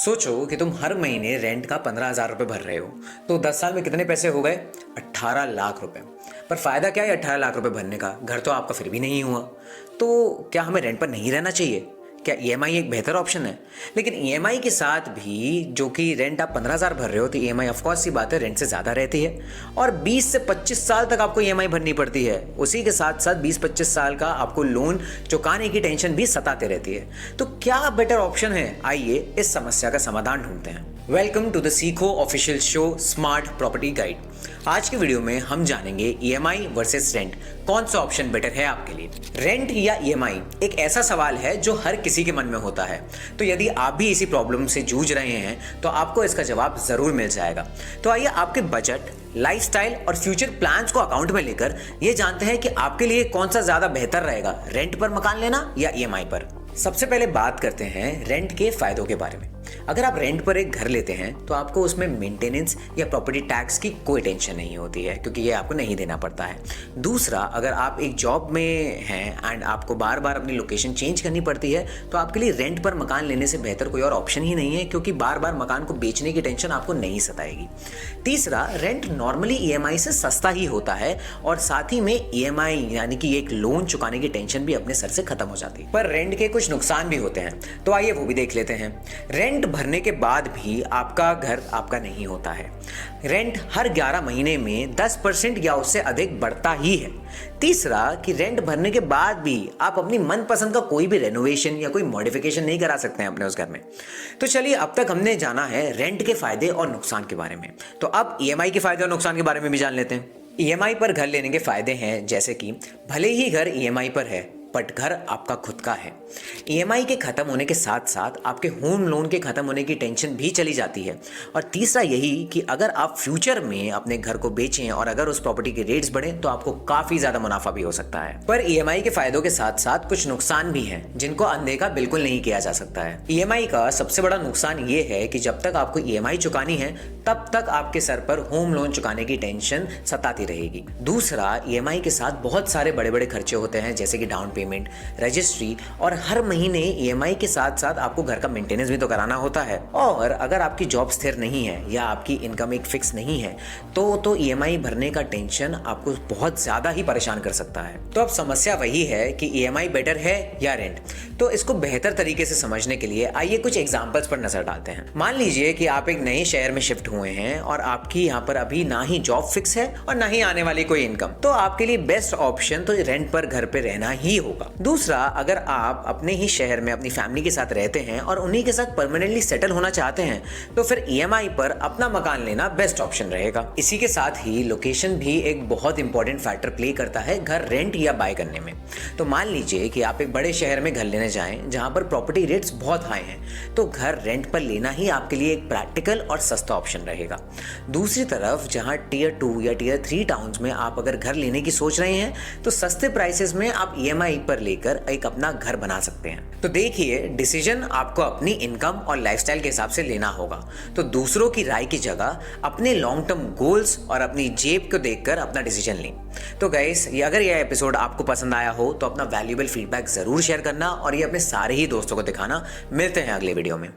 सोचो कि तुम हर महीने रेंट का 15,000 रुपये भर रहे हो, तो 10 साल में कितने पैसे हो गए? 18 लाख रुपए। पर फायदा क्या है 18 लाख रुपए भरने का? घर तो आपका फिर भी नहीं हुआ। तो क्या हमें रेंट पर नहीं रहना चाहिए? क्या ईएमआई एक बेहतर ऑप्शन है? लेकिन ईएमआई के साथ भी जो कि रेंट आप 15,000 भर रहे हो, तो ईएमआई ऑफकोर्स सी बात है रेंट से ज़्यादा रहती है और 20 से 25 साल तक आपको ईएमआई भरनी पड़ती है। उसी के साथ साथ 20-25 साल का आपको लोन चुकाने की टेंशन भी सताते रहती है। तो क्या बेटर ऑप्शन है? आइए इस समस्या का समाधान ढूंढते हैं। वेलकम टू द सीखो official show smart property guide. आज की वीडियो में हम जानेंगे ईएमआई वर्सेस रेंट, कौन सा ऑप्शन बेटर है आपके लिए। रेंट या ईएमआई एक ऐसा सवाल है जो हर किसी के मन में होता है। तो यदि आप भी इसी प्रॉब्लम से जूझ रहे हैं तो आपको इसका जवाब जरूर मिल जाएगा। तो आइए आपके बजट, लाइफस्टाइल और फ्यूचर प्लान्स को अकाउंट में लेकर ये जानते हैं कि आपके लिए कौन सा ज्यादा बेहतर रहेगा, रेंट पर मकान लेना या ईएमआई पर। सबसे पहले बात करते हैं रेंट के फायदों के बारे में। अगर आप रेंट पर एक घर लेते हैं तो आपको उसमें मेंटेनेंस या प्रॉपर्टी टैक्स की कोई टेंशन नहीं होती है, क्योंकि ये आपको नहीं देना पड़ता है। दूसरा, अगर आप एक जॉब में हैं एंड आपको बार बार अपनी लोकेशन चेंज करनी पड़ती है तो आपके लिए रेंट पर मकान लेने से बेहतर कोई और ऑप्शन ही नहीं है, क्योंकि बार बार मकान को बेचने की टेंशन आपको नहीं सताएगी। तीसरा, रेंट नॉर्मली ईएमआई से सस्ता ही होता है और साथ ही में ईएमआई यानी कि एक लोन चुकाने की टेंशन भी अपने सर से खत्म हो जाती है। पर रेंट के कुछ नुकसान भी होते हैं, तो आइए वो भी देख लेते हैं। रेंट भरने के बाद भी आपका घर आपका नहीं होता है। रेंट हर 11 महीने में 10% या उससे अधिक बढ़ता ही है। तीसरा, कि रेंट भरने के बाद भी आप अपनी मनपसंद का कोई भी रेनोवेशन या कोई मॉडिफिकेशन नहीं करा सकते हैं अपने उस घर में। तो चलिए, अब तक हमने जाना है रेंट के फायदे और नुकसान के बारे में, तो अब ईएमआई के फायदे और नुकसान के बारे में भी जान लेते हैं। ईएमआई पर घर लेने के फायदे हैं जैसे कि भले ही घर ईएमआई पर है बट घर आपका खुद का है। ईएमआई के खत्म होने के साथ साथ आपके होम लोन के खत्म होने की टेंशन भी चली जाती है। और तीसरा यही कि अगर आप फ्यूचर में अपने घर को बेचें और अगर उस प्रॉपर्टी के रेट्स बढ़ें तो आपको काफी ज्यादा मुनाफा भी हो सकता है। पर ईएमआई के फायदों के साथ साथ कुछ नुकसान भी हैं जिनको अनदेखा बिल्कुल नहीं किया जा सकता है। ईएमआई का सबसे बड़ा नुकसान ये है कि जब तक आपको ईएमआई चुकानी है तब तक आपके सर पर होम लोन चुकाने की टेंशन सताती रहेगी। दूसरा, ईएमआई के साथ बहुत सारे बड़े बड़े खर्चे होते हैं जैसे कि डाउन पेमेंट, रजिस्ट्री और हर महीने ईएमआई के साथ साथ आपको घर का मेंटेनेंस भी तो कराना होता है। और अगर आपकी जॉब स्थिर नहीं है या आपकी इनकम एक फिक्स नहीं है तो ईएमआई भरने का टेंशन आपको बहुत ज्यादा ही परेशान कर सकता है। तो अब समस्या वही है कि ईएमआई बेटर है या रेंट। तो इसको बेहतर तरीके से समझने के लिए आइए कुछ एग्जांपल्स पर नजर डालते हैं। मान लीजिए कि आप एक नए शहर में शिफ्ट हुए हैं और आपकी यहाँ पर अभी ना ही जॉब फिक्स है और ना ही आने वाली कोई इनकम, तो आपके लिए बेस्ट ऑप्शन तो रेंट पर घर पे रहना ही होगा। दूसरा, अगर आप अपने ही शहर में अपनी फैमिली के साथ रहते हैं और उन्हीं के साथ परमानेंटली सेटल होना चाहते हैं तो फिर ईएमआई पर अपना मकान लेना बेस्ट ऑप्शन रहेगा। इसी के साथ ही लोकेशन भी एक बहुत इंपॉर्टेंट फैक्टर प्ले करता है घर रेंट या बाय करने में। तो मान लीजिए कि आप एक बड़े शहर में घर लेने जाएं जहां पर प्रॉपर्टी रेट्स बहुत हाई हैं, तो घर रेंट पर लेना ही आपके लिए एक प्रैक्टिकल और सस्ता ऑप्शन रहेगा। दूसरी तरफ जहां टियर 2 या टियर 3 टाउन्स में आप अगर घर लेने की सोच रहे हैं तो सस्ते प्राइसेस में आप ईएमआई पर लेकर एक अपना घर बना सकते हैं। तो देखिए, डिसीजन आपको अपनी इनकम और लाइफस्टाइल के हिसाब से लेना होगा। तो दूसरों की राय की जगह अपने लॉन्ग टर्म गोल्स और अपनी जेब को देखकर अपना डिसीजन लें। तो गाइस, अगर यह एपिसोड आपको पसंद आया हो तो अपना वैल्यूएबल फीडबैक जरूर शेयर करना और ये अपने सारे ही दोस्तों को दिखाना। मिलते हैं अगले वीडियो में।